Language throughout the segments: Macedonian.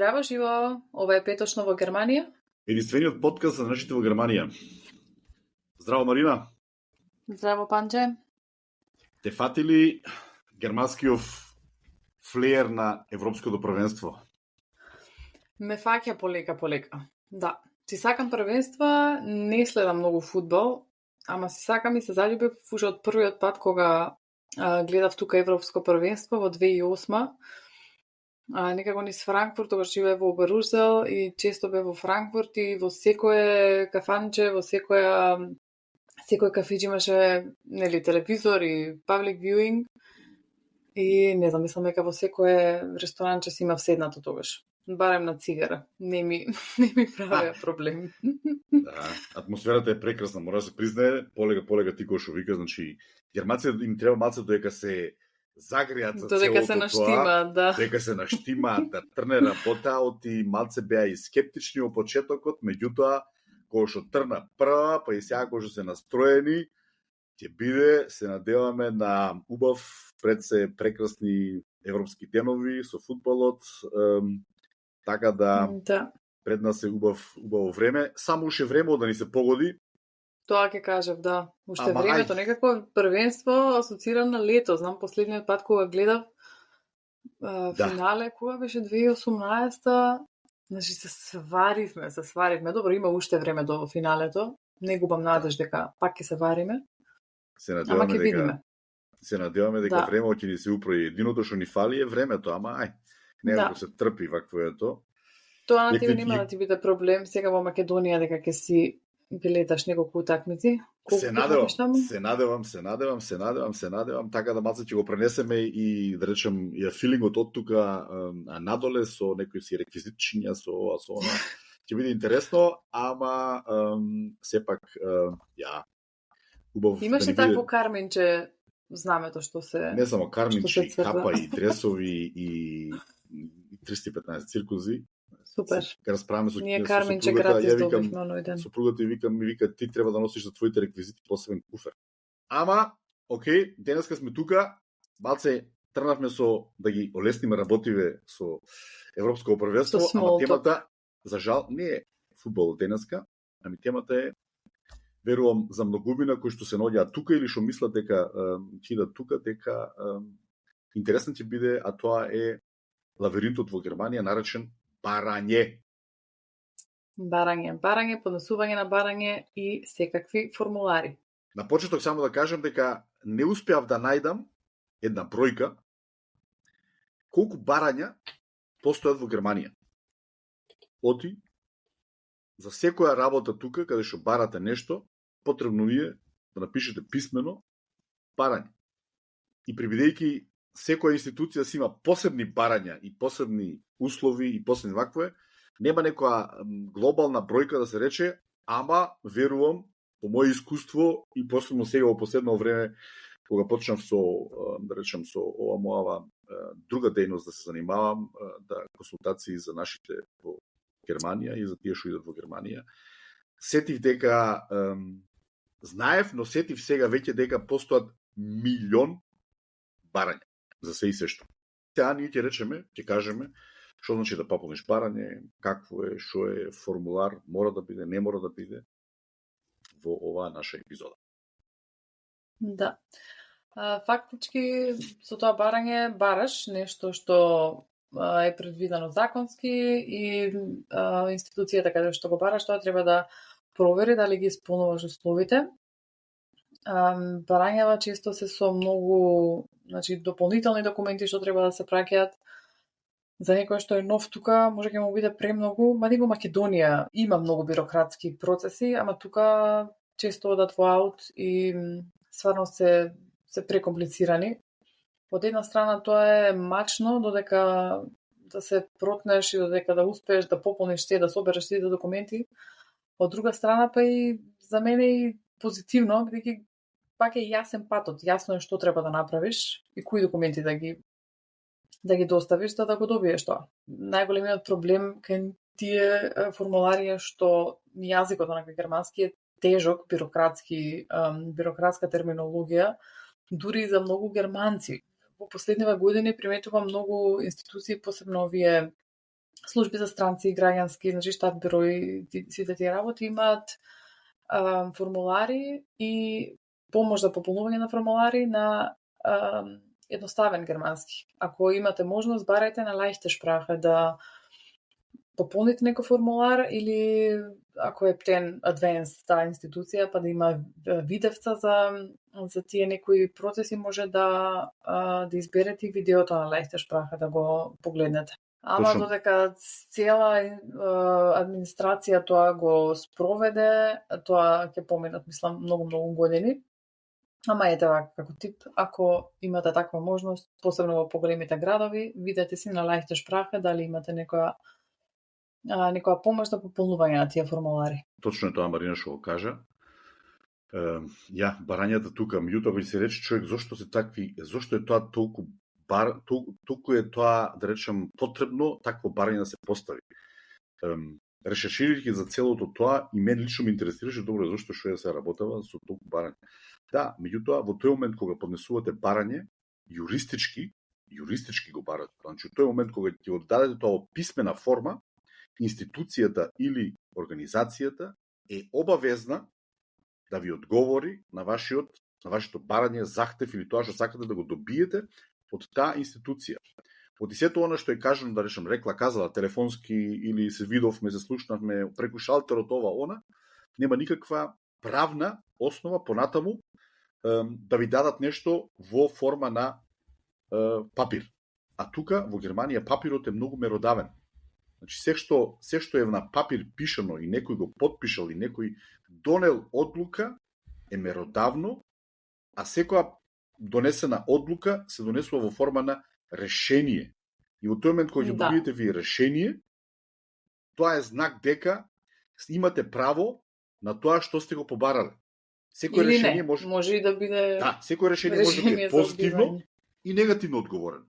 Здраво, живо! Ова е Петочно во Германија. Единствениот подкаст за нашите во Германија. Здраво, Марина. Здраво, Панче. Те фати ли германскиот флеер на Европското првенство? Ме фаќа полека. Да. Си сакам првенства, не следам многу фудбал, ама си сакам и се заљубив уште од првиот пат кога гледав тука Европско првенство во 2008. Некако низ Франкфурт, тогаш живеев во Оберузел и често бев во Франкфурт и во секое кафанче, во секој кафиџ имаше телевизор и public viewing и не знам, мислам дека во секое ресторанче си имав седнато тогаш. Барем на цигара. Не ми правеа проблем. Да, атмосферата е прекрасна, мора да се признае, полека ти кој што вика, значи германците им треба малце додека се загреат за целото се наштима, тоа, дека се наштима, да трне работа, оти малце беа и скептични во почетокот, меѓутоа кога што трна прва, па и сега кога што се настроени, ќе биде, се надеваме на убав пред се прекрасни европски денови со фудбалот, така да пред нас е убаво време, само уште време да ни се погоди. Тоа ќе кажав, да. Уште времето, некако првенство асоцирам на лето. Знам, последниот пат кога гледав финале, кога беше 2018-та, значи се сваривме. Добро, има уште време до финалето. Не губам надеж дека пак ќе се вариме. Ама ќе видиме. Се надеваме дека времето ќе ни се управи. Единото што ни фали е времето, ама некако се трпи вакво е тоа. Тоа на тебе нема да ти биде проблем сега во Македонија дека ќе си билеташ неколку утакмици. Се надевам, така да малце ќе го пренесеме и да речем ја филингот од тука надоле со некои си реквизитчиња, со ова, со она. Ќе биде интересно, ама сепак убаво. Имаше такво карменче знамето што се не само карменче, и капа и дресови и 315 циркузи. Супер. Ке расправаме со ние карменче гратис добивме оној ден. Супругата ми вика ти треба да носиш за твоите реквизити посебен куфер. Ама, окей, денеска сме тука, малце трнавме со да ги олесниме работиве со Европско првенство, ама темата за жал не е фудбал денеска, ами темата е верувам за многумина кои што се наоѓаат тука или што мислат дека ќе идат тука, дека интересно ќе биде, а тоа е лавиринтот во Германија наречен барање. Барање, поднесување на барање и секакви формулари. На почеток само да кажем дека не успеав да најдам една бројка колку барања постојат во Германија. Оти, за секоја работа тука, каде што барате нешто, потребно ви е да напишете писмено барање. И прибидејќи секоја институција си има посебни барања и посебни услови и посебни вакво е, нема некоја глобална бројка да се рече, ама верувам по моје искуство и посебно сега во последно време кога почнав со да речем со ова моја друга дејност да се занимавам, да консултации за нашите во Германија и за тие што идат во Германија, сетив дека знаев, но сетив сега веќе дека постојат милион барања за се и се што. Сега ние ќе речеме, ќе кажеме што значи да пополниш барање, какво е, што е формулар, мора да биде, не мора да биде во оваа наша епизода. Да. Фактички со тоа барање бараш нешто што е предвидено законски и институцијата каде што го бараш, тоа треба да провери дали ги исполнуваш условите. Барањава често се со многу, дополнителни документи што треба да се праќаат. За некој што е нов тука, може ќе му биде премногу, ма и во Македонија има многу бирократски процеси, ама тука често одат во аут и стварно се прекомплицирани. Од една страна тоа е мачно, додека да се протнеш и додека да успееш да пополниш се, да собереш сите документи. Од друга страна па и за мене и позитивно, бидејќи пак е јасен патот, јасно е што треба да направиш и кои документи да ги доставиш за да го добиеш тоа. Најголемиот проблем кај тие формулари што јазикот на германски е тежок, бирократска терминологија, дури и за многу германци. Во последниве години приметувам многу институции, посебно овие служби за странци и граѓански, значи штат бюро и сите тие работи имаат формулари и помош за пополнување на формулари на едноставен германски. Ако имате можност, барајте на Leichtesprache да пополните некој формулар или ако е птен Advanced таа институција, па да има видевца за тие некои процеси, може да изберете и видеото на Leichtesprache да го погледнете. Ама Точно. додека цела администрација тоа го спроведе, тоа ќе поминат, мислам, многу години. Ама ете вака, како тип, ако имате таква можност, посебно во поголемите градови, видете си на Leichtesprache дали имате некоја помош за пополнување на тие формулари. Точно е тоа Марина што го кажа. Барањата тука, меѓутоа ќе се рече човек зошто е тоа толку е тоа, да речем, потребно такво барање да се постави. Решерширајќи за целото тоа, и мен лично ме интересираше добро зошто што се работева со толку барање. Да, меѓутоа во тој момент кога поднесувате барање, юристички го барате. Значи, во тој момент кога ќе го дадете тоа во писмена форма, институцијата или организацијата е обавезна да ви одговори на вашето барање, захтев или тоа што сакате да го добиете од таа институција. Од сето она што е кажано, да речем, казала телефонски или се видовме, се слушнавме преку шалтерот ова она, нема никаква правна основа понатаму да ви дадат нешто во форма на папир. А тука во Германија папирот е многу меродавен. Значи се што е на папир пишано и некој го потпишал и некој донел одлука е меродавно, а секоја донесена одлука се донесува во форма на решение. И во тој момент кога ќе добиете ви решение, тоа е знак дека имате право на тоа што сте го побарале. Секој решение може и да биде. Да, секој решение може да биде позитивно и негативно одговорено.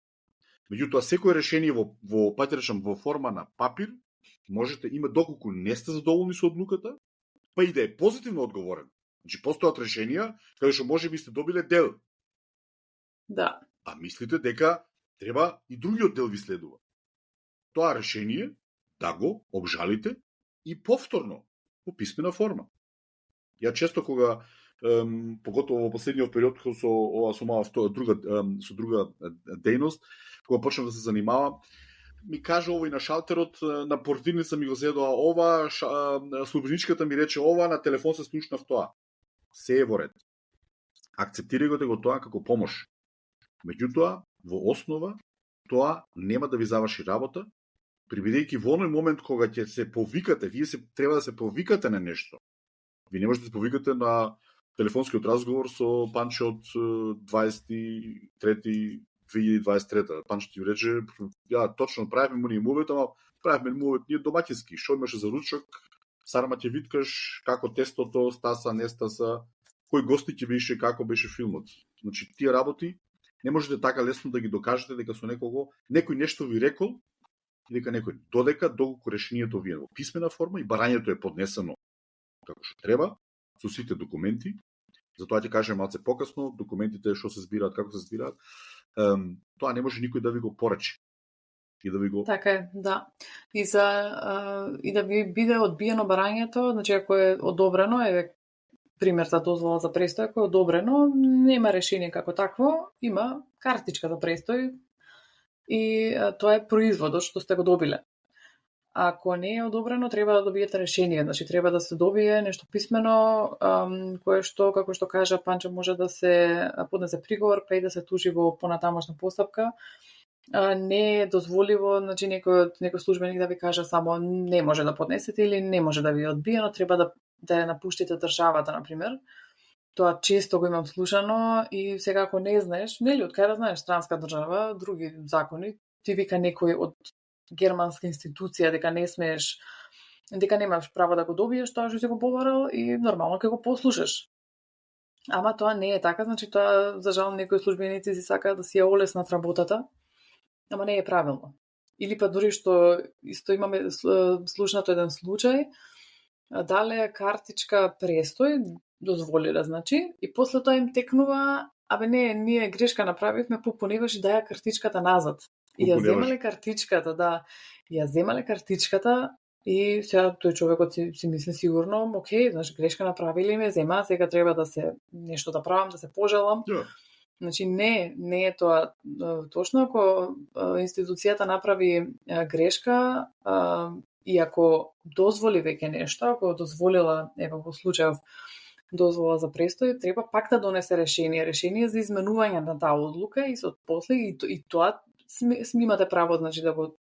Меѓутоа секој решение во форма на папир можете има доколку не сте задоволни со одлуката, па и да е позитивно одговорен. Значи постојат решенија каде што можеби сте добиле дел. Да. А мислите дека треба и другиот дел ви следува. Тоа решение да го обжалите и повторно во писмена форма. Ја често кога поготово во последниот период со друга дејност, кога почнав да се занимавам, ми кажа овој на шалтерот, на портирница ми го зедоа ова, службеничката ми рече ова, на телефон се слушнав тоа. Се е во ред. Акцептирај го тоа како помош. Меѓутоа, во основа, тоа нема да ви заврши работа, прибидејќи во оној момент кога ќе се повикате, вие треба да се повикате на нешто. Вие не можете да се повикате на телефонскиот разговор со Панче од 23.2023. Панче ти рече, точно правиме му мувет, ама правиме мувет ние домаќински. Шо имаше за ручок, сарма ќе виткаш, како тестото, стаса, не стаса, кој гости ќе беше, како беше филмот. Значи, тие работи не можете така лесно да ги докажете дека со некој нешто ви рекол и дека некој доколку решението ви е во писмена форма и барањето е поднесено како што треба, со сите документи. Затоа ќе кажем малце покасно, документите што се збираат, како се збираат, тоа не може никој да ви го порачи. И да ви го... Така е, да. И да ви биде одбиено барањето, значи ако е одобрено, пример за дозвола за престој, ако е одобрено, нема решение како такво, има картичка за престој и тоа е производот што сте го добиле. Ако не е одобрено, треба да добиете решение, значи треба да се добие нешто писмено, кое што, како што кажа Панче, може да се поднесе приговор, па и да се тужи во понатамошна постапка. Не е дозволиво, значи некој службеник да ви каже само не може да поднесете или не може да ви одбиено, треба да ја напуштите државата, например. Тоа често го имам слушано и сега ако не знаеш, нели од кај да знаеш странска држава, други закони, ти вика некој од германска институција дека не смееш, дека немаш право да го добиеш тоа што си го побарал и нормално ќе го послушаш. Ама тоа не е така, значи тоа за жал некои службеници си сакаат да си ја олеснат работата, ама не е правилно. Или па дури што исто имаме слушнато еден случај, дале картичка престој дозволиле, значи, и после тоа им текнува, ние грешка направивме, попоневаш и даја картичката назад. И ја Колку не земале важи. картичката, да. Ја земале картичката и сега тој човекот си мисли сигурно, окей, значи грешка направиле ме, зема, сега треба да се нешто да правам, да се пожалам. Да. Значи не е тоа точно. Ако институцијата направи грешка и ако дозволи веќе нешто, ако дозволила, ево во случајов дозвола за престој, треба пак да донесе решение за изменување на таа одлука и со после и тоа сме имате право, значи да го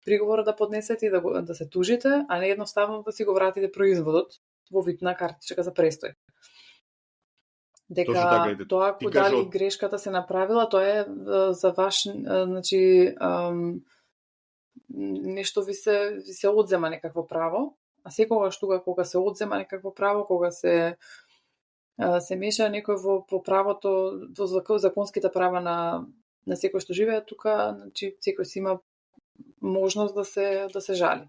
приговорот да поднесете и да се тужите, а не едноставно да си го вратите производот во вид на картичка за престој. Дека Точно така, тоа ти дали кажа... грешката се направила, тоа е за ваш, значи, нешто ви се одзема некакво право, а секогаш тука кога се одзема некакво право, кога се меша некој во правото, во законските права на секој што живее тука, значи секој си има можност да се жали.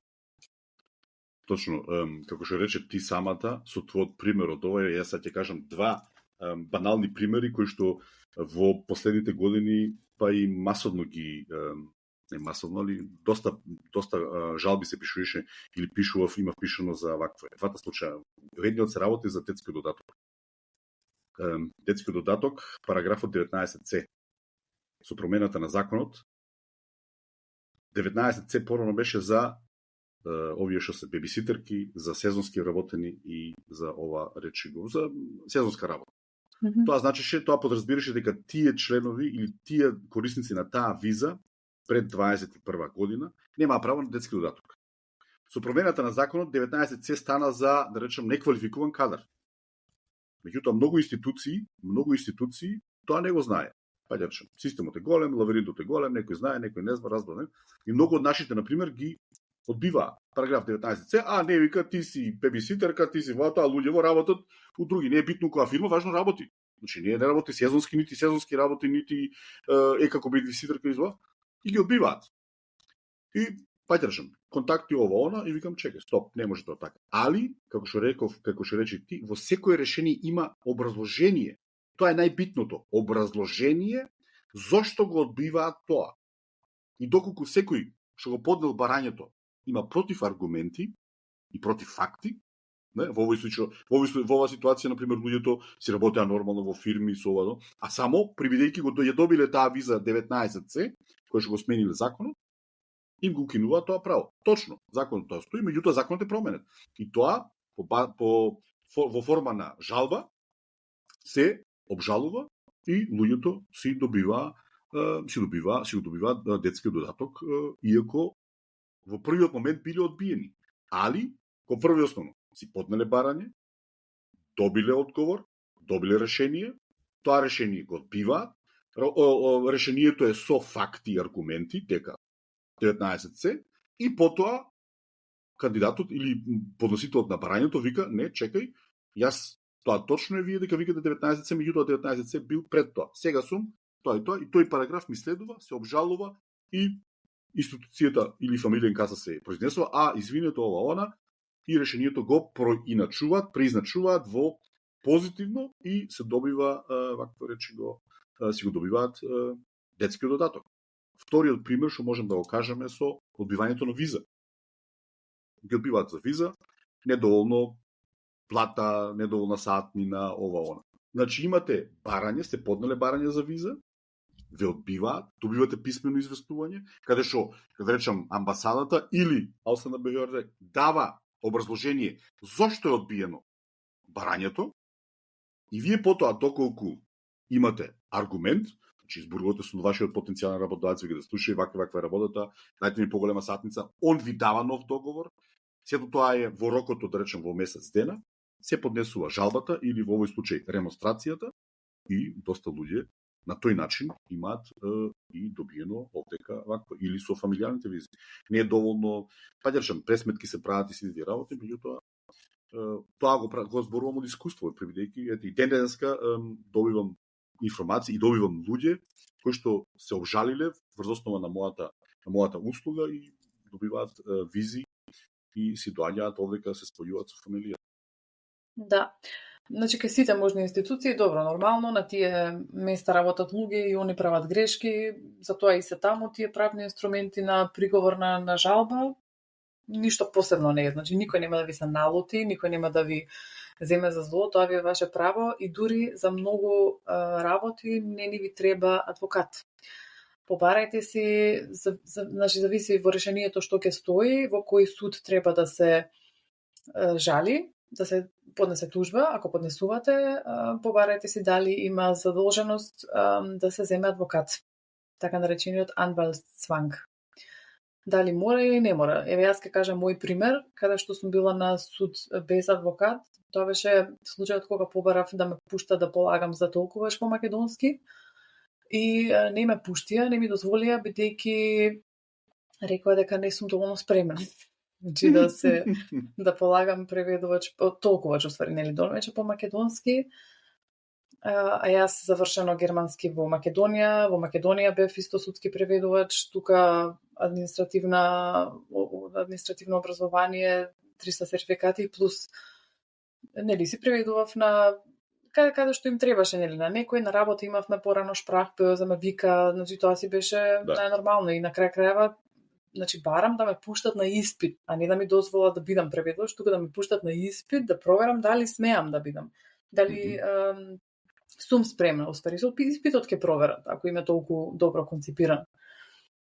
Точно, како што рече ти самата, со твојот пример од ова, јас ќе кажам два банални примери кои што во последните години па и масовно ги не масовно, али доста жалби се пишуваше или има пишано за вакво. Двата случаја. Едниот се работи за детски додаток. Детски додаток, параграфот 19c. Со промената на законот, 19c порано беше за овие што се бебиситерки, за сезонски работени и за ова речи го, за сезонска работа. Тоа значеше, тоа подразбираше дека тие членови или тие корисници на таа виза пред 21 година немаа право на детски додаток. Со промената на законот 19c стана за, да речем, неквалификуван кадар. Меѓутоа многу институции тоа не го знае. Па да речем, системот е голем, лавиринтот е голем, некој знае, некој не знае, разбране. И многу од нашите, например, ги одбива параграф 19c, не вика ти си бебиситерка, ти си тоа луѓево работат у други. Не е битно која фирма, важно работи. Значи не работи сезонски, нити сезонски работи, нити како бебиситерка изва. И ги одбиваат. И па да речем, контакти ова она и викам чекај, стоп, не може тоа така. Али, како што рече ти, во секое решение има образложение. Тоа е најбитното. Образложение зошто го одбиваат тоа. И доколку секој што го поднел барањето има против аргументи и против факти, не, во оваа ситуација, например, луѓето си работеа нормално во фирми со ова, а само прибидејќи го ја добиле таа виза 19c, кој што го смениле законот, им го укинува тоа право. Точно, законот тоа стои, меѓутоа законот е променет. И тоа во форма на жалба се обжалува и луѓето си добива детски додаток, иако во првиот момент биле одбиени. Али, ко прво и основно, си поднеле барање, добиле одговор, добиле решение, тоа решение го одбиваат, решението е со факти и аргументи, дека 19c, и потоа кандидатот или подносителот на барањето вика, не, чекај, јас тоа точно е вие дека викате 19c, меѓутоа 19c бил пред тоа. Сега сум тоа и тој параграф ми следува, се обжалува и институцијата или фамилиен каса се произнесува, извинете ова она, и решението го произначуваат во позитивно и се добива, вакво речи го, си го добиваат детски додаток. Вториот пример што можем да го кажеме со одбивањето на виза. Ги одбиваат за виза, недоволно плата, недоволна сатнина, ова она. Значи имате барање, сте поднеле барање за виза, ве одбиваат, добивате писмено известување, каде што, да речам, амбасадата или Алсана Бејорде дава образложение зошто е одбиено барањето, и вие потоа, доколку имате аргумент, значи изборувате со вашиот потенцијален работодател, да слуша ваква работата, дајте ми поголема сатница, он ви дава нов договор, сето тоа е во рокот, да речем, во месец дена, се поднесува жалбата или во овој случај ремонстрацијата и доста луѓе на тој начин имаат и добиено овдека вакво, или со фамилијарните визи. Не е доволно, па да речем, пресметки се прават и сите работи, меѓутоа тоа го зборувам од искуство, превидејќи, и денеска добивам информации и добивам луѓе кои што се обжалиле врз основа на мојата услуга и добиваат визи и си доаѓаат овдека се спојуваат со фамилија. Да. Значи, кај сите можни институции, добро, нормално, на тие места работат луѓе и они прават грешки, затоа и се таму тие правни инструменти на приговор на жалба, ништо посебно не е. Значи, никој нема да ви се налути, никој нема да ви земе за зло, тоа ви е ваше право и дури за многу работи не ни ви треба адвокат. Побарајте си, значи, зависи во решението што ќе стои, во кој суд треба да се жали, да се поднесе тужба, ако поднесувате, побарајте си дали има задолженост да се земе адвокат, така наречениот Anwaltszwang. Дали мора или не мора. Еве јас ќе кажам мој пример, каде што сум била на суд без адвокат. Тоа беше случајот кога побарав да ме пушта да полагам за толкуваш по македонски и не ме пуштија, не ми дозволија бидејќи рекоа дека не сум доволно спремна. Значи да полагам преведувач, толкувач уствари, нели, вече по македонски. А јас завршено германски во Македонија бев исто судски преведувач, тука административно образование, 300 сертификати плюс нели си преведував на каде што им требаше, нели, на некој на работа имавме порано шпрахбе за ме вика, значи тоа си беше најнормално и на крај крајва, значи барам да ме пуштат на испит, а не да ми дозволат да бидам преведувач, тука да ме пуштат на испит, да проверам дали смеам да бидам. Дали сум спремна, уствари со испитот ќе проверат, ако им е толку добро конципиран.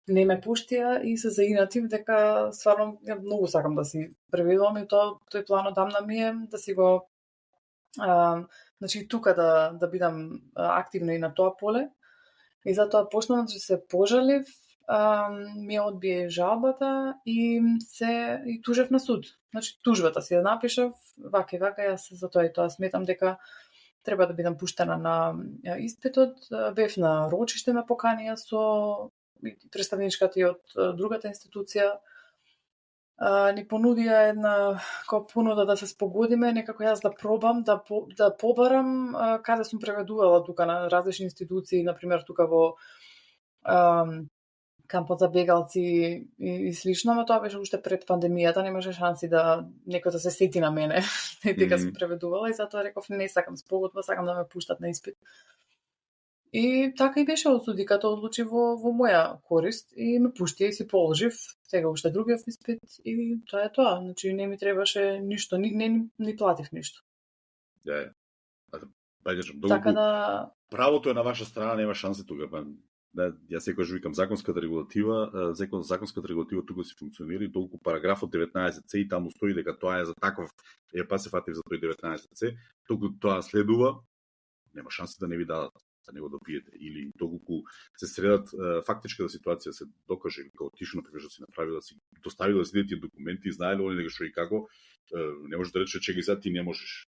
Не ме пуштија и се заинатив дека стварно многу сакам да си преведувам и тој план одамна ми е да си го значи тука да бидам активна и на тоа поле. И затоа почнав да се пожалив, ми одбие жалбата и тужев на суд. Значи тужбата си ја напишав, вака и вака, јас затоа и тоа сметам дека треба да бидам пуштена на испитот. Бев на рочиште ме поканија со представничката и од другата институција. Ни понудија една понуда да се спогодиме, некако јас да пробам, да побарам каде сум преведувала тука на различни институции, например тука во кампот за бегалци и слично, но тоа беше уште пред пандемијата, немаше шанси да некој да се сети на мене дека сум преведувала и затоа реков не сакам спогодба, сакам да ме пуштат на испит. И така и беше, судиката одлучи во моја корист и ме пушти и си положив сега уште другиот испит и тоа е тоа. Значи не ми требаше ништо, ни платив ништо. Така да правото е на ваша страна, нема шанси тука. Јас секогаш викам законската регулатива тука си функционира и толку параграфот 19c и таму стои дека тоа е за таков, се фатив за тој 19c, толку тоа следува, нема шанси да не ви дадат да не го допиете, или доколку се средат фактичката ситуација се докаже, хаотично например што си направила, си доставила си тие документи, знаеле они дека што и како, не може да рече че ги ти не можеш.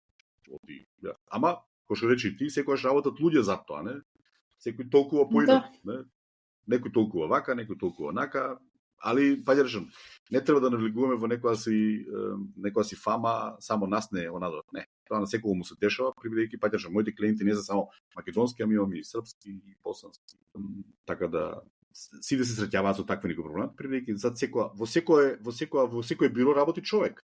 Ама, кој што рече и ти, секојаш работат луѓе за тоа, не? Секој толкува поинак, не? Некој толкува вака, некој толкува нака, али па речем, не треба да навлегуваме во некоја си фама, само нас не онадор, не. Тоа на секој му се дешава, бидејќи па речем, моите клиенти не се само македонски, ами имам и српски и босански. Така да сите се среќаваат со такви некои проблеми, бидејќи во секој биро работи човек.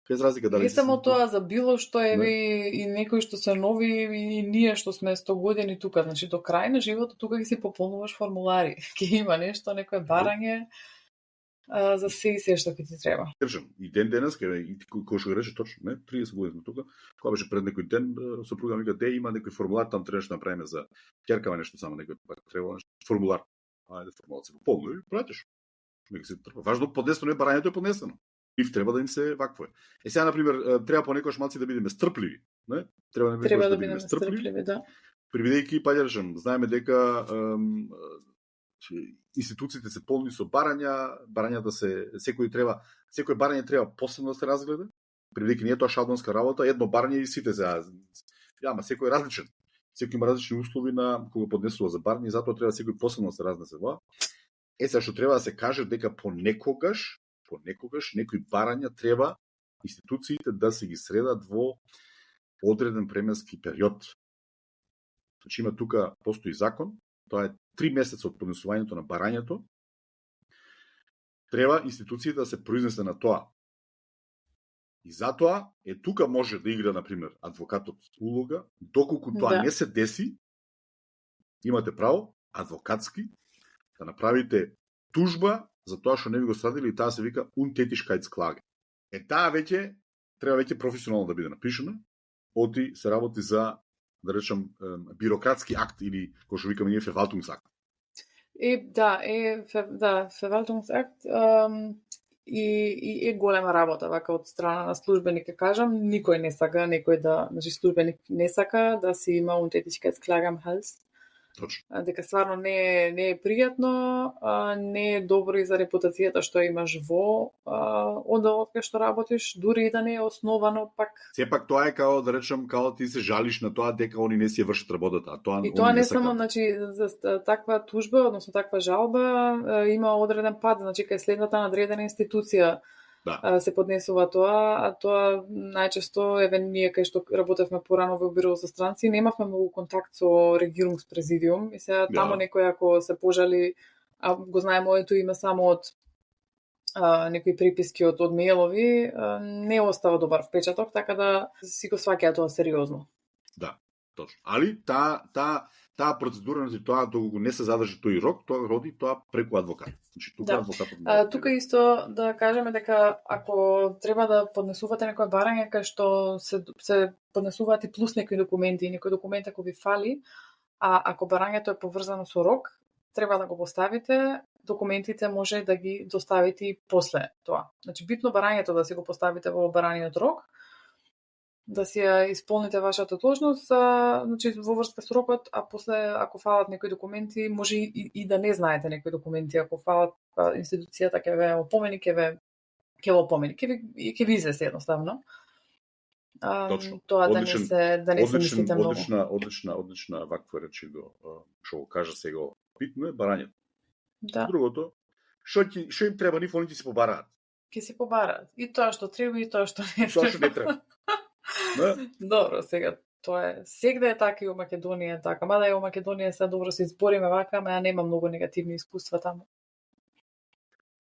Без разлика дали не само тоа за било што и некои што се нови и ние што сме 100 години тука, значи до крај на животот тука ги си пополнуваш формулари. Ќе има нешто, некое барање за се и се што ќе ти треба. Кажам, и денес кој што го рече точно, не, 30 години тука, кога беше пред некој ден, сопруга ми вика, има некој формулар, там требаше да направиме за ќеркава нешто само некој треба формулар. Ајде формулар се пополни и пратиш. Нека се трпа. Важно поднесено е барањето е поднесено. Ив треба да им се вакво е. Сега, например, треба понекогаш малци да бидеме стрпливи, не? Треба да бидеме стрпливи, да. Бидејќи, па речем, знаеме дека институциите се полни со барањата секој барање треба посебно да се разгледа, бидејќи не е тоа шаблонска работа, едно барање и сите се ама секој е различен. Секој има различни услови на кога поднесува за барање и затоа треба секој посебно да се разнесе во. Сега што треба да се каже дека понекогаш некои барања треба институциите да се ги средат во одреден временски период. Значи има тука постои закон, тоа е 3 месеца од поднесувањето на барањето. Треба институциите да се произнесе на тоа. И затоа тука може да игра, например, адвокатот улога, доколку тоа не се деси, имате право адвокатски да направите тужба за тоа што не ви го садили и таа се вика Untätigkeitsklage. Таа веќе треба професионално да биде напишана, оти се работи за, да речем, бирократски акт или кој што викаме ние Verwaltungsakt. Verwaltungsakt и е голема работа вака од страна на службеник, кажам, никој не сака, значи службеник не сака да си има Untätigkeitsklage am Hals. Точно. Дека стварно не е пријатно, не е добро и за репутацијата што имаш во одделот кај што работиш, дури и да не е основано пак. Сепак тоа е као да речем, као ти се жалиш на тоа дека они не си ја вршат работата, И тоа не само, значи, за таква тужба, односно таква жалба, има одреден пат, значи кај следната надредена институција се поднесува тоа, а тоа најчесто, ние кај што работевме порано во бюро за странци, немавме многу контакт со регирungspräsidium и сега таму некој ако се пожали, а го знае моето име само од некои приписки од мејлови, не остава добар впечаток, така да си го сваќаат тоа сериозно. Да, точно. Али таа процедура, тоа доколку не се задржи тој рок, тоа роди тоа преку адвокат. Значи тука адвокатот. Тука исто да кажеме дека ако треба да поднесувате некој барање кај што се поднесуваат и плюс некои документи, некој документ ако ви фали, а ако барањето е поврзано со рок, треба да го поставите, документите може да ги доставите и после тоа. Значи битно барањето да си го поставите во бараниот рок, да си ја исполните вашата должност, значи во врска со рокот, а после ако фалат некои документи, може и да не знаете некои документи, ако фалат, институцијата ќе ве опомени, ќе ви извести едноставно. Точно. Тоа да не се мислите многу. Одлична ваква речи што го кажа сега. Битно е барањето. Да. Другото, што им треба, нив они ти се побараат. Ќе се побараат. И тоа што треба, и тоа што не треба. Тоа што не треба. Добро, сега тоа е сегде е така и во Македонија е така. Мада и во Македонија се добро се избориме вака, ама нема многу негативни искуства таму.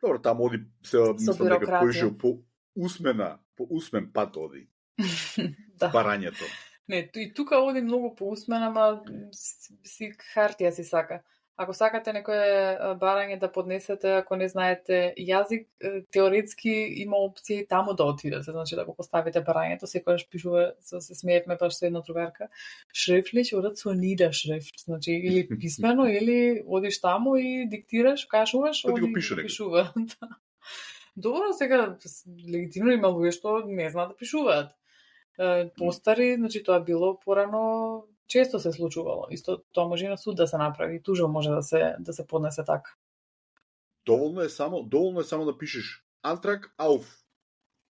Добро, таму оди се мислам дека поише по усмен пат оди. Барањето. Не, и тука оди многу по усмен, ама си хартија си сака. Ако сакате некое барање да поднесете, ако не знаете јазик, теоретски има опција и таму да отидете, значи да го поставите барањето, секогаш пишува, се смеевме баш со една другарка, schriftlich oder zur Niederschrift, значи или писмено, или одиш таму и диктираш, кажуваш, оди го пишува. Добро, сега легитимно има луѓе што не знаат да пишуваат. Постари, значи тоа било порано, често се случувало. Исто тоа може и на суд да се направи, тужба може да се поднесе така. Доволно е само да пишеш Антрак ауф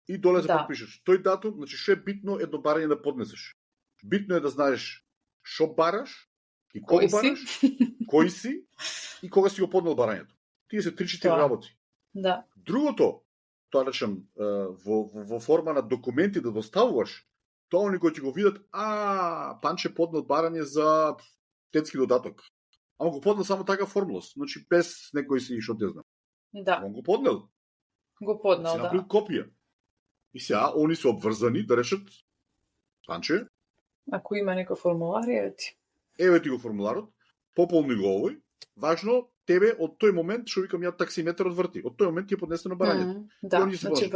и доле се подпишеш. Тој датум, значи што е битно едно барање да поднесеш. Битно е да знаеш што бараш и кога бараш, кој си и кога си го поднел барањето. Тие се 3-4 работи. Да. Другото, тоа речем во форма на документи да доставуваш, тоа они кои ќе го видат, Панче поднел барање за детски додаток. Ама го поднел само така формулос, значи без некој си што те знам. Да. Он го поднел. Си направил копија. И сега они се обврзани да решат, Панче, ако има некој формулар, еве ти го формуларот, пополни го овој. Важно, тебе од тој момент, што викам ја таксиметрот врти. Од тој момент ти е поднесено барањето. Да, значи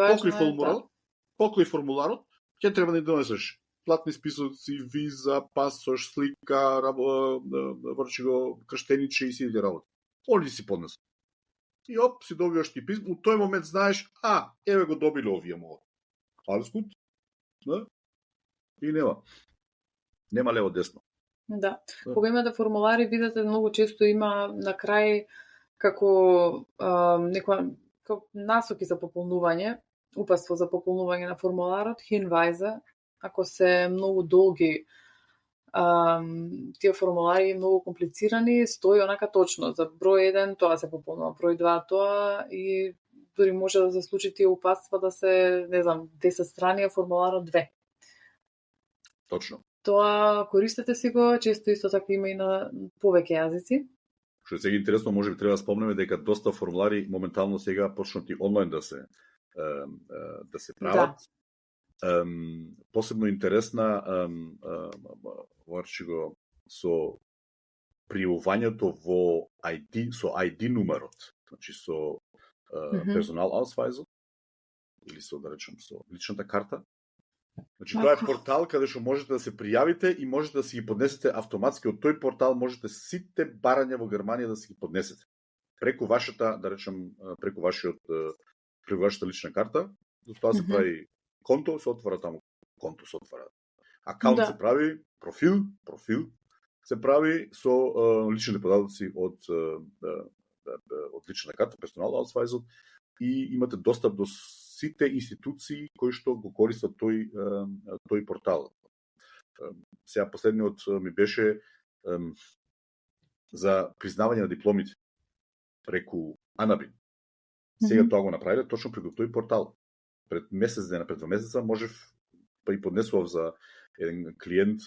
поклој формуларот, ќе треба да донесеш платни списоци, виза, пасош, слика, врчи го крштениче и сите работи. Они си поднесат. И си добиваш ти писмо, у тој момент знаеш, еве го добиле овие мога. Алскут. И нема лево десно. Да. Кога имате формулари, видите многу често има на крај како насоки за пополнување, упатство за пополнување на формуларот, Hinweise, ако се многу долги тие формулари многу комплицирани, стои онака точно за број 1 тоа се пополнува, број 2 тоа и дури може да се случи тие упатства да се, не знам, 10 страни а формуларот 2. Точно. Тоа користете си го, често исто така има и на повеќе јазици. Што е сега интересно, може би треба да спомнеме дека доста формулари моментално сега почнати онлайн да се прават. Посебно интересна го со пријавувањето во ID, со ID нумерот, значи со персонал Ausweis или со, да речем, со личната карта. Значи, тоа е портал каде што можете да се пријавите и можете да си ги поднесете автоматски од тој портал, можете сите барања во Германија да си ги поднесете. Преку вашата, да речем, преку вашата лична карта, тоа се прави конто, се отвара таму, конто се отвара. Акаунт се прави, профил се прави со личните податоци од лична карта, персонал Ausweis, и имате достап до сите институции кои што го користат тој портал. Сега последниот ми беше за признавање на дипломите преку Анабин. Сега тоа го направиле точно преку тој портал. Пред месец дена, пред 2 месеца можев па и поднесував за еден клиент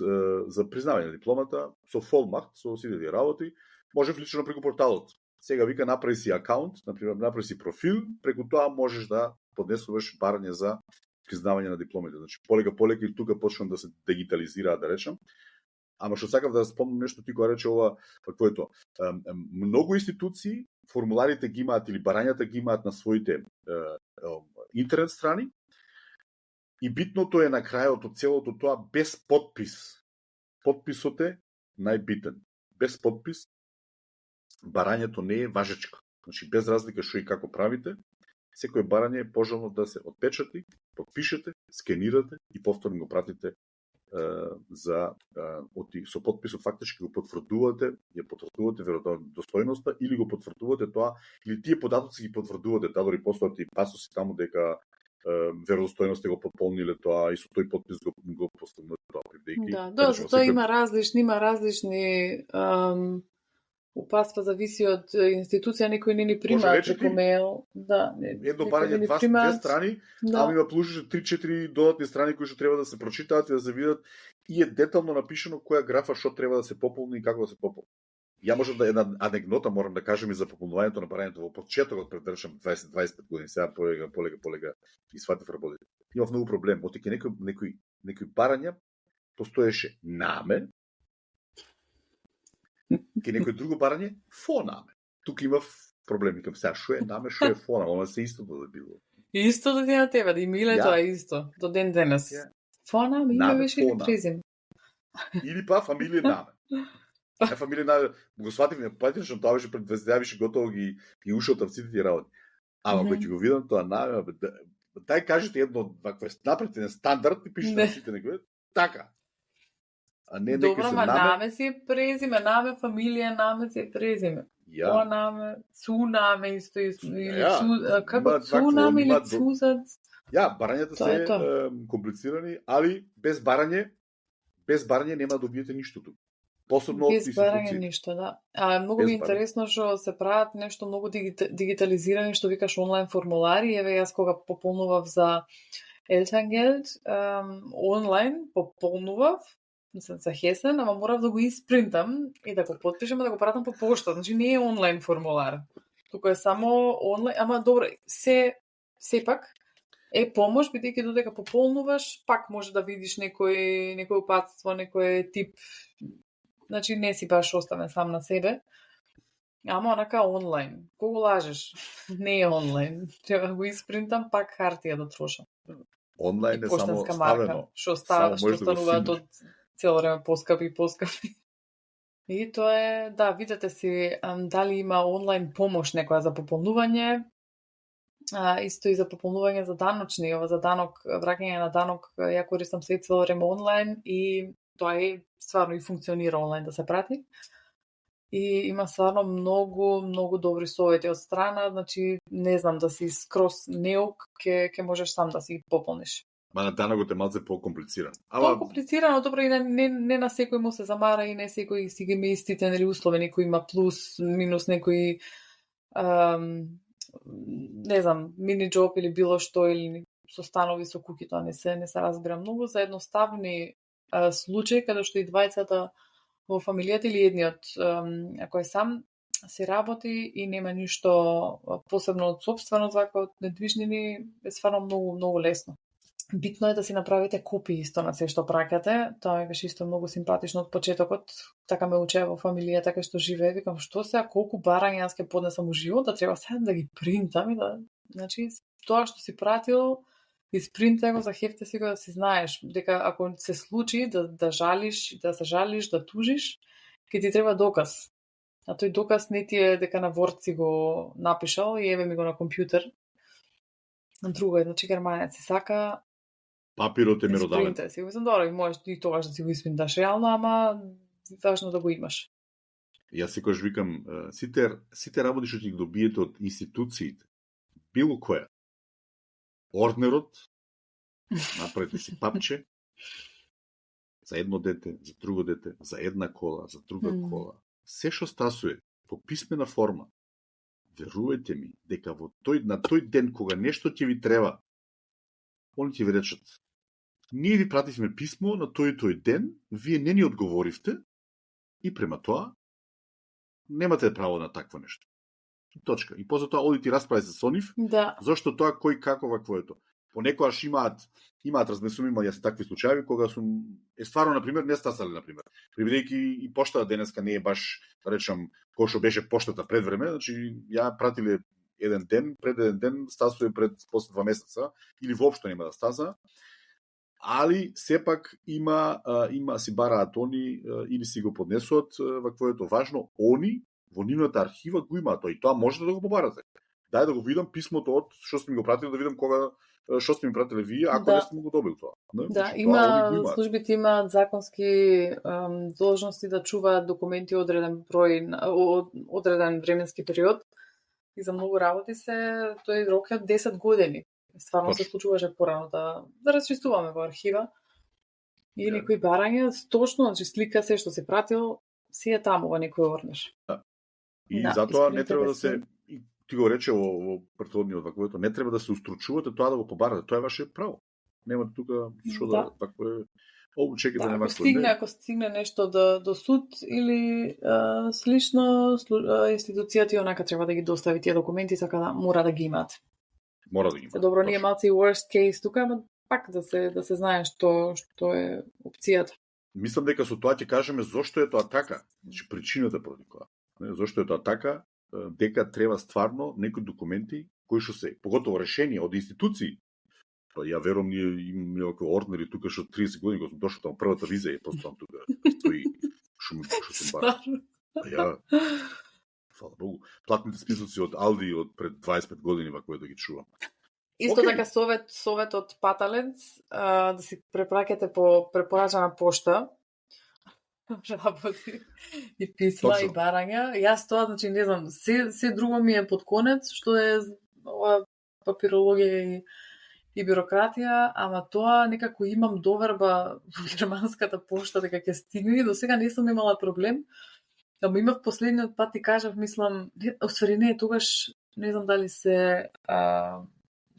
за признавање на дипломата со Фолмахт, со сите тие работи, можев лично преку порталот. Сега вика направи си акаунт, например, направи си профил, преку тоа можеш да поднесуваш барање за признавање на дипломите. Значи, полека и тука почнам да се дигитализираат, да речем. Ама што сакав да спомнам нешто ти која рече ова, какво е тоа? Многу институции формуларите ги имаат или барањата ги имаат на своите интернет страни и битното е на крајот од целото тоа без подпис. Подписот е најбитен. Без подпис барањето не е важечко. Значи, без разлика што и како правите, секој барање е пожелно да се отпечати, подпишете, скенирате и повторно го пратите со подписот фактички го потврдувате, веродостојноста или го потврдувате тоа, или тие податоци ги потврдувате, таа дори постојат и пасоси таму дека веродостојноста го пополниле тоа и со тој подпис го постигнате тоа. Тоа има различни упатства, зависи од институција, некои не ни примаат преку мејл. Едно барање две страни, ама има плюс 3-4 додатни страни кои што треба да се прочитаат и да се видат и е детално напишано која графа што треба да се пополни и како да се пополни. Ја можам да една анегдота морам да кажам и за пополнувањето на барањето во почетокот пред 20-25 години, сега полека и сватив работите. Имав многу проблем, отеќе некои барања постоеше наме, ке некој друго барање фонаме. Тука имав проблеми към сега. Шо е наме, шо е фонаме, оно се истото да било. Истото ти на тебе, да и миле тоа исто, до ден денес. Фонаме, име беше или презиме. Или па фамилија наме. Фамилија наме, го сватив непатично, тоа беше пред 20 беше готово ги ушот сите тие работи. Ама кога ќе го видам тоа наме, дај кажете едно вакво напред еден стандард и пишете на сите негови. Така. Добро, ма наме си е презиме, наме фамилија, наме си е презиме. Тоа наме, сунаме исто, или како сунаме или цузац. Барањата се комплицирани, али без барање нема да добиете ништо тука. Посебно од институции. Без барање ништо, да. Многу ми е интересно што се прават нешто многу дигитализирани, што викаш онлайн формулари. Еве јас кога пополнував за Elterngeld, онлайн пополнував за Хесен, ама морав да го испринтам и да го потпишам и да го пратам по пошта. Значи не е онлайн формулар. Тука е само онлайн, ама добро, сепак е помош, бидејќи додека пополнуваш, пак може да видиш некој упатство, некој тип. Значи не си баш оставен сам на себе. Ама онака онлайн. Кога лажеш? Не е онлайн. Треба да го испринтам, пак хартија да трошам. Онлайн е само ставено. Што стануваат од цело време поскапи. И тоа е, видете си дали има онлайн помош некоја за пополнување. Исто и за пополнување за даночни, ова за данок, враќање на данок, ја користам се цело време онлайн и тоа е стварно и функционира онлайн да се прати. И има стварно многу добри совети од страна, значи не знам да си скрос неук, ќе можеш сам да си пополниш. Ма на данокот е малце по-комплициран. По-комплицирано, добро, и не на секој му се замара и не секој си ги има истите услови, некој има плюс, минус, некој не знам, мини джоб или било што, или со станови со куки, тоа не се разбира многу. За едноставни случаи, каде што и двајцата во фамилијата или едниот, ако е сам, се работи и нема ништо посебно од собственост, вака од недвижнини, е стварно многу лесно. Битно е да си направите копии исто на се што праќате. Тоа ми беше исто многу симпатично од почетокот. Така ме учеа во фамилијата кај што живее. Викам, што сега колку барања јас ќе поднесам у живот, да треба сега да ги принтам и да, значи, тоа што си пратил, испринтај го, захефте си го, да си знаеш дека ако се случи да жалиш, да се жалиш, да тужиш, ќе ти треба доказ. А тој доказ не ти е дека на Word си го напишал и еве ми го на компјутер. Друго е, значи германец си сака Папирот е меродавен. испринтај си го. Мислам, добро, можеш и тогаш да си го испринташ реално, ама важно да го имаш. Јас секогаш викам, сите работи што ќе ги добиете од институциите, било која, орднерот, направете си папче, за едно дете, за друго дете, за една кола, за друга кола. Се што стасуе по писмена форма, верувајте ми, дека на тој ден кога нешто ќе ви треба, они ќе ви речат, ние ви пративме писмо на тој ден, вие не ни одговоривте и према тоа немате право на такво нешто. Точка. И после тоа одите расправи се со нив, Да. зашто тоа кој како вакво е тоа. Понекогаш имаат размесуваме, има јас такви случаи кога стварно на пример не стасале на пример. Бидејќи и поштата денеска не е баш, да речам, кој што беше поштата пред време, значи ја пратиле еден ден, пред еден ден стасува пред после 2 месеца или воопшто нема да стаса. Али сепак има си бараат они или си го поднесуваат вакво е тоа важно, они во нивната архива го имаат тоа и тоа можете да го побарате. Дај да го видам писмото од што сте ми го пратили, да видам кога што сте ми пратиле вие, ако не сте му го добил тоа. Не? Да, значи, има службите имаат законски должности да чуваат документи одреден број, одреден временски период. И за многу работи тој рок е 10 години. Стварно се случуваше порано да расчистуваме во архива. И некои барања, точно, значи слика се што се пратил, си е таму во некој орнер. И затоа не треба да се, ти го рече во претходниот ваквото, не треба да се устручувате тоа да го побарате, тоа е ваше право. Немате тука што да вакво е. Чекате на вакво. Ако стигне нешто до суд или слично, институцијата онака треба да ги достави тие документи, така да мора да ги имаат. Мора да ги имаат. Добро, ние малци worst case тука, ама пак да се знае што е опцијата. Мислам дека со тоа ќе кажеме зошто е тоа така. Значи причината поради која. Зошто е тоа така, дека треба стварно некои документи кои што се поготово решени од институции. Па ја верувам ние имаме овакви орднери тука што 30 години кога сум дошол таму првата виза е постојам тука. Стои што сум бар. Па ја фала Богу. Платните списоци од Алди од пред 25 години вако да ги чувам. Исто така совет од Паталенц да си препраќате по препорачана пошта. Работи и писма и барања. Јас тоа, значи не знам, се друго ми е под конец, што е ова папирологија и бирократија, ама тоа некако имам доверба во германската пошта дека ќе стигне. До сега не сум имала проблем. Ама имав последниот пат и кажав, мислам, оствари не, тогаш не знам дали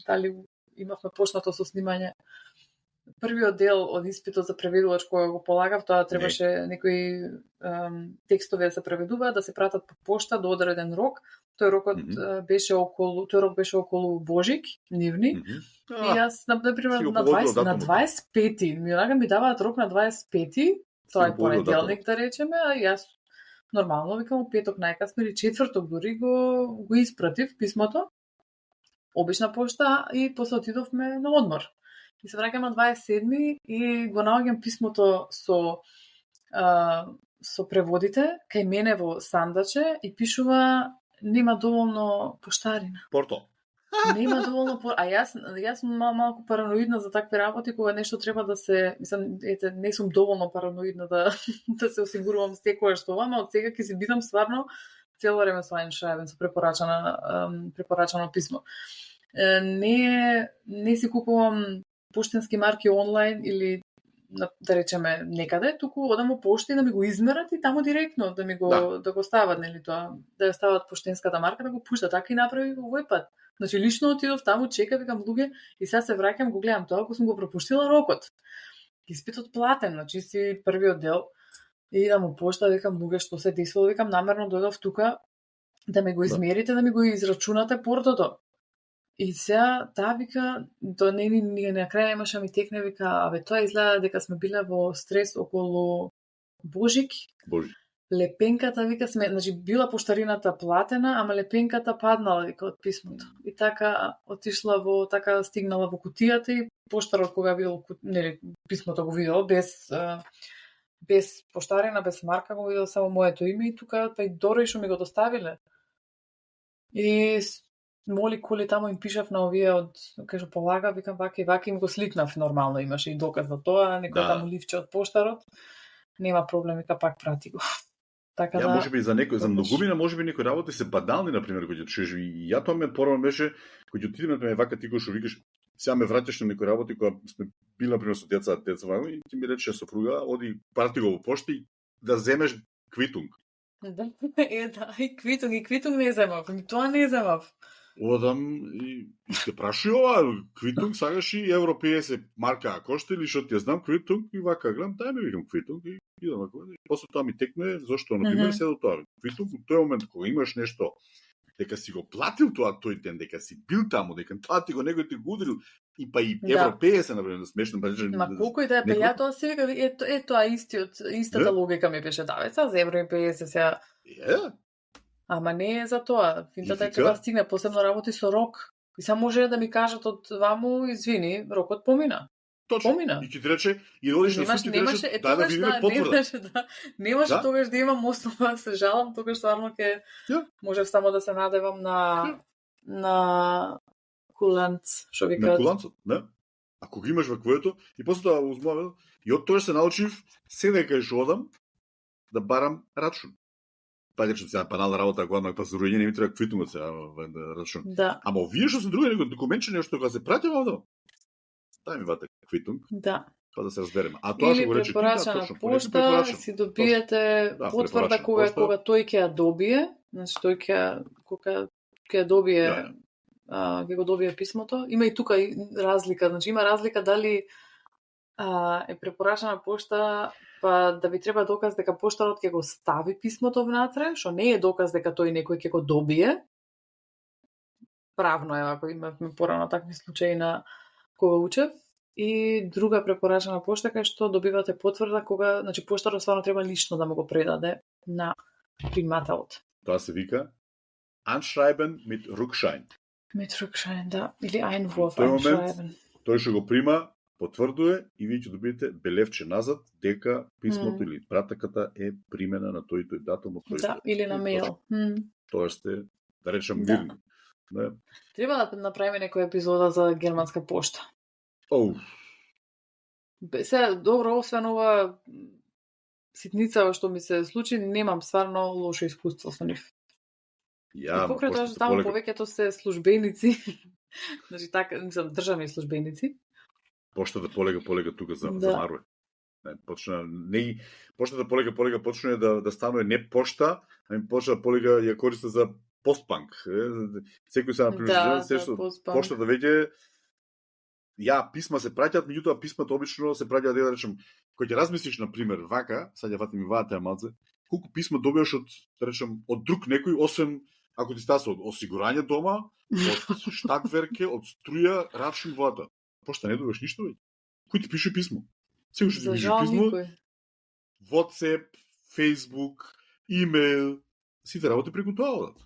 дали имавме почнато со снимање. Првиот дел од испитот за преведувач кој го полагав, тоа требаше некои текстови да се преведуваат, да се пратат по пошта до одреден рок. Тој рок беше околу Божик, нивни. И јас, например, на 25-ти, ми даваат рок на 25-ти, тоа е понеделник, да речеме, а јас нормално, викам, петок најкасно или четврток дури го испратив писмото, обична пошта и после отидовме на одмор. И се враќам на 27 и го наоѓам писмото со преводите кај мене во сандаче и пишува нема доволно поштарина. Порто. Нема доволно а јас сум малку параноидна за такви работи кога нешто треба да се, мислам, не сум доволно параноидна да се осигурувам секоја што ама од сега ќе си бидам стварно цело време со einschreiben со препорачано писмо. Не си купувам поштенски марки онлайн или да речеме некаде, туку одам во пошта да ми го измерат и таму директно да ми го да го стават, нели тоа, да ја стават поштенската марка да го пуштат. Така и направи овој пат. Значи лично отидов таму, чекав, викам луѓе и сега се враќам, го гледам тоа, ако сум го пропуштила рокот. Испитот платен, значи си првиот дел. И идам во пошта, викам луѓе што се десило, викам намерно дојдов тука да ми го измерите, да ми го израчунате портото. И сега таа вика, до ние на крај имаше ми текне, вика, абе тоа изгледа дека сме биле во стрес околу Божик. Божи. Лепенката, вика, значи била поштарината платена, ама лепенката паднала, вика, од писмото. И така отишла стигнала во кутијата и поштарот кога видел, нели, писмото го видел без поштарина, без марка, го видел само моето име и тука па и дори што ми го доставиле. И моли коли таму им пишав на овие од, кажу, полага, викам, вака и вака им го сликнав, нормално имаше и доказ за тоа, некој таму ливче од поштарот. Нема проблем, вика, пак прати го. Така ја, можеби за многумина, можеби некои работи се банални, например, кој ќе чуеш, и ја тоа ме порано беше, кој ќе отидеме на вака ти кој што викаш, сега ме враќаш на некои работи кога сме били, например, со деца и ти ми рече сопруга, оди прати го во пошта и да земеш квитунг. Да, и квитунг не земав, тоа не земав. Одам и те праши ова, квитунг сакаш и евро 50 марка кошта или што ти ја знам квитунг и вака гледам, тај ме викам квитунг и идам вака. После тоа ми текне зошто на пример се до тоа. Квитунг во тој момент кога имаш нешто дека си го платил тоа тој ден, дека си бил таму, дека тоа ти го некој ти го удрил и па и евро 50 например да смешно беше. Ма колку и да е, ја тоа се вика, тоа истата логика ми беше даве, за евро и 50 сега. Ама не е за тоа. Финтата е кога стигне посебно работи со рок. И само може да ми кажат од ваму, извини, рокот помина. Точно. Помина. И ти рече, и одиш на суд и ти рече, да видиме потврда. Немаше тогаш да имам основа, се жалам, тогаш стварно ќе можев само да се надевам на куланц, што ви кажат. На куланцот, не? Ако го имаш во квоето, и после тоа узмовел, и од тоа се научив, се дека одам да барам рачун. Па речем сега банална работа, ако одмак пазаруње, не ми треба квитунг сега да рачун. Да. Ама овие што се други некои документче нешто кога се прати овде. Дај ми вата квитунг. Да. Па да се разбереме. А тоа што го рече ти, точно. Пошта си добиете потврда кога тој ќе ја добие, значи тој кога ќе ја добие, ќе го добие писмото. Има и тука разлика, значи има разлика дали е препорачана пошта, па да ви треба доказ дека поштарот ќе го стави писмото внатре, што не е доказ дека тој некој ќе го добие. Правно е, ако имавме порано такви случаи на кога учев. И друга препорачана пошта кај што добивате потврда кога, значи поштарот стварно треба лично да му го предаде на примателот. Тоа се вика Anschreiben mit Rückschein. Mit Rückschein, да, или Einwurf Einschreiben. Тој што го прима потврдува и вие ќе добиете белевче назад дека писмото или пратаката е примена на тој датум од тој. Да, или на мејл. Тоа сте, да речем, мирни. Да. Треба да направиме некоја епизода за германска пошта. Се, добро, освен ова ситница што ми се случи, немам стварно лошо искуство со нив. Ја, покрај тоа што таму повеќето се службеници, значи така, мислам, државни службеници. Поштата полега тука замарува. Поштата полега почнува да станува не пошта, ами почна полега ја користи за постпанк. Секој се например, поштата веќе писма се праќаат, меѓутоа писмата обично се праќаат, да речем, кој ќе размислиш на пример вака, саѓа фати ми ваате малце, колку писма добиваш од, да речем, од друг некој, освен ако ти стаса од осигурање дома, од штатверке, од струја, рачун вода. Пошта не добиваш ништо веќе. Кој ти пише писмо? Секој што ти пише писмо, WhatsApp, Facebook, имейл, сите работи преку тоа одат.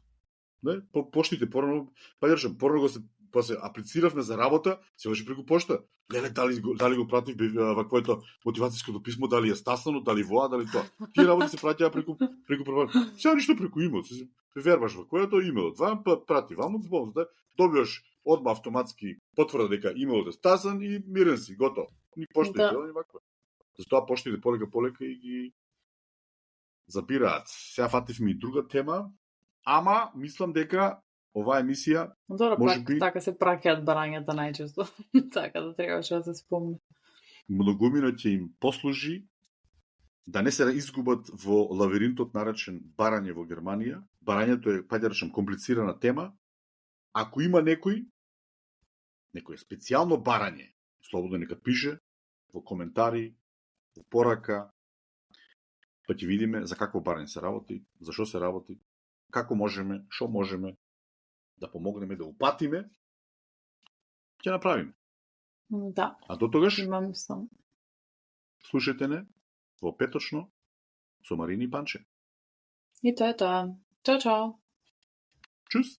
Не, поштите порано, па речем, порано го се па се аплициравме за работа, се врши преку пошта. Леле, дали го пратив ваквото мотивацијското писмо, дали е стасано, дали воа, дали тоа. Тие работи се праќаа преку сега ништо преку имейл. Се вербаш ваквото имейл, два прати ваму збонзата, добиваш одма автоматски потврда дека имейлот е стасан и мирен си, готов. Ни пошта ни ваква. Затоа поштите полека и ги забираат. Сега фативме и друга тема, ама мислам дека оваа емисија можеби така се праќаат барањата најчесто. Така да требаше да се спомне. Многумина ќе им послужи да не се изгубат во лавиринтот наречен барање во Германија. Барањето е, па да речем, комплицирана тема. Ако има некој специјално барање, слободно нека пише во коментари, во порака, па ќе видиме за какво барање се работи, за што се работи, како можеме, што можеме да помогнеме да упатиме ќе направиме. Да. А до тогаш Имам сам. слушајте не во петочно со Марини Панче. И тоа е тоа. Чао, чао. Чус!